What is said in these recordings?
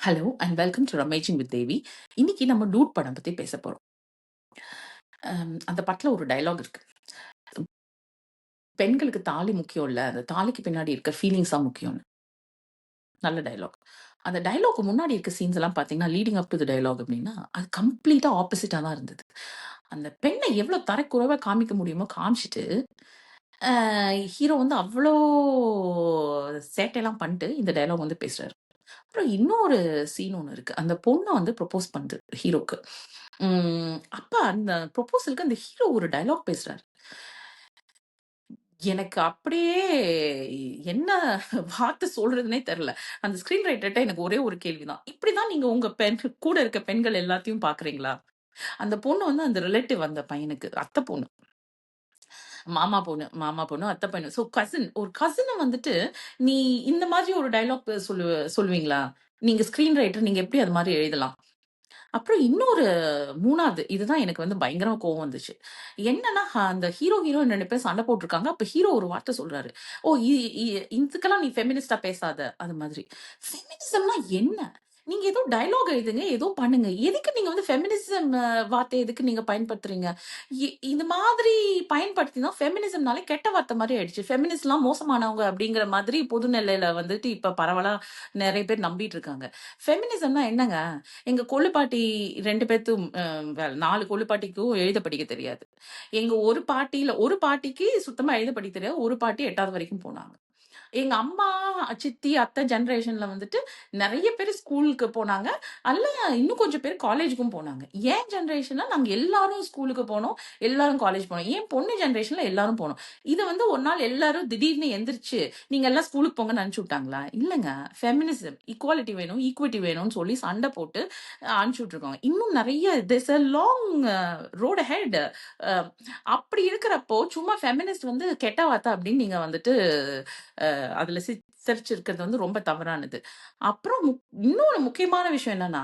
Hello and welcome to rummaging with Devi. இன்னைக்கு நம்ம dude படம் பத்தி பேச போறோம். அந்த படத்துல ஒரு டயலாக் இருக்கு. பெண்களுக்கு தாலி முக்கியம் இல்ல. அந்த தாலிக்கு பின்னாடி இருக்க ஃபீலிங்ஸ் தான் முக்கியம்னு. நல்ல டயலாக். அந்த டயலாக்கு முன்னாடி இருக்க சீன்ஸ் எல்லாம் பார்த்தீங்கன்னா, leading up to the dialogue அப்டின்னா, அது கம்ப்ளீட்டா ஆப்போசிட்டா தான் இருந்தது. அந்த பெண்ண எவ்ளோ தரக்குறைவா காமிக்க முடியுமோ காமிச்சுட்டு, அ ஹீரோ வந்து அவ்ளோ சேட்டைலாம் பண்ணிட்டு இந்த டயலாக் வந்து பேசுறாரு. அப்புறம் இன்னொரு சீன் ஒண்ணு இருக்கு. அந்த பொண்ணு வந்து ப்ரொபோஸ் பண்ணுது ஹீரோக்கு. அப்ப அந்த ப்ரொபோசலுக்கு அந்த ஹீரோ ஒரு டயலாக் பேசுறாரு. எனக்கு அப்படியே என்ன வார்த்தை சொல்றதுன்னே தெரியல. அந்த ஸ்கிரீன் ரைட்டர்ட்ட எனக்கு ஒரே ஒரு கேள்வி தான். இப்படிதான் நீங்க உங்க கூட இருக்க பெண்கள் எல்லாத்தையும் பார்க்குறீங்களா? அந்த பொண்ணு வந்து அந்த ரிலேட்டிவ் அந்த பையனுக்கு. அத்தை பொண்ணு. மாமா பொண்ணு, அத்தை பையனு. So cousin. ஒரு கசின வந்துட்டு, நீ இந்த மாதிரி ஒரு டயலாக் சொல்லுவீங்களா? நீங்க ஸ்கிரீன் ரைட்டர் நீங்க எப்படி அது மாரி எழுதலாம்? அப்புறம் இன்னொரு 3வது இதுதான் எனக்கு வந்து பயங்கரமா கோவம் வந்துச்சு. என்னன்னா, அந்த ஹீரோயின் 2 பேரும் சண்டை போட்டுருக்காங்க. அப்ப ஹீரோ ஒரு வார்த்தை சொல்றாரு. "ஓ! இ இ இதுக்கெல்லாம் நீ ஃபெமினிஸ்ட்டா பேசாத." அது மாதிரி. ஃபெமினிசம்னா என்ன? நீங்க ஏதோ டயலாக் எழுதுங்க, ஏதோ பண்ணுங்க. எதுக்கு நீங்க வந்து ஃபெமினிசம் வார்த்தைய எதுக்கு நீங்க பயன்படுத்துறீங்க? இது மாதிரி பயன்படுத்தினா ஃபெமினிசம்னாலே கெட்ட வார்த்தை மாரி ஆயிடுச்சு. ஃபெமினிஸ்ட்லாம் மோசமானவங்க அப்படிங்கிற மாதிரி பொது நிலையில வந்துட்டு இப்ப பரவலா நெறைய பேர் நம்பிட்டு இருக்காங்க. ஃபெமினிசம்னா என்னங்க? எங்க கொள்ளு பாட்டி 2 பேத்தும் 4 கொள்ளு பாட்டிக்கும் எழுத படிக்க தெரியாது. எங்க ஒரு பாட்டிக்கு சுத்தமா எழுத படிக்க தெரியாது. ஒரு பாட்டி 8வது வரைக்கும் போனாங்க. எங்க அம்மா, சித்தி, அத்தை ஜெனரேஷன்ல வந்துட்டு நெறைய பேரு ஸ்கூலுக்கு போனாங்க. அல்ல இன்னும் கொஞ்சம் பேர் காலேஜுக்கும் போனாங்க. என் ஜெனரேஷன்ல நாங்க எல்லாரும் ஸ்கூலுக்கு போனோம். எல்லாரும் காலேஜ் போனோம். என் பொண்ணு ஜெனரேஷன்ல எல்லாரும் போனோம். இத வந்து ஒரு நாள் எல்லாரும் திடீர்னு எந்திரிச்சு, நீங்க எல்லாம் ஸ்கூலுக்கு போங்கன்னு அனுப்பிச்சு விட்டாங்களா? இல்லங்க. ஃபெமினிசம், ஈக்குவாலிட்டி வேணும், ஈக்விட்டி வேணும்னு சொல்லி சண்டை போட்டு அனுப்பிச்சு விட்டுருக்காங்க. இன்னும் நெறைய there's a long road ahead. அ அப்படி இருக்கிறப்போ, சும்மா ஃபெமினிஸ்ட் வந்து கெட்ட வார்த்தை அப்படின்னு நீங்க வந்துட்டு அதுல சித்தரிச்சிருக்கிறது வந்து ரொம்ப தவறானது. அப்புறம் இன்னொரு முக்கியமான விஷயம் என்னன்னா,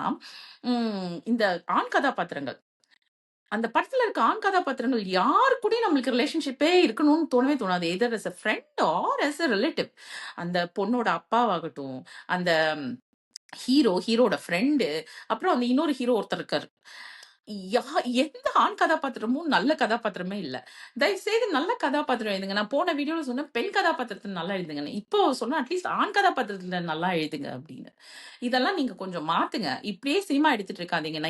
இந்த ஆண் கதாபாத்திரங்கள். அந்த படத்துல இருக்க ஆண் கதாபாத்திரங்கள் யார் கூடயும் நம்மளுக்கு ரிலேஷன்ஷிப்பே இருக்கணும்னு தோணவே தோணாது. Either as a friend or as a relative. அந்த பொண்ணோட அப்பாவாகட்டும், அந்த ஹீரோட ஃப்ரெண்டு, அப்புறம் அந்த இன்னொரு ஹீரோ ஒருத்தர் இருக்காரு. யா எந்த ஆண் கதாபாத்திரமும் நல்ல கதாபாத்திரமே இல்ல. தயவுசெய்து நல்ல கதாபாத்திரம் எழுதுங்க. நான் போன வீடியோல சொன்னேன், பெண் கதாபாத்திரத்த நல்லா எழுதுங்கன்னு. இப்போ சொன்னா அட்லீஸ்ட் ஆண் கதாபாத்திரத்துல நல்லா எழுதுங்க அப்படின்னு. இதெல்லாம் நீங்க கொஞ்சம் மாத்துங்க. இப்படியே சினிமா எடுத்துட்டு இருக்காதீங்க.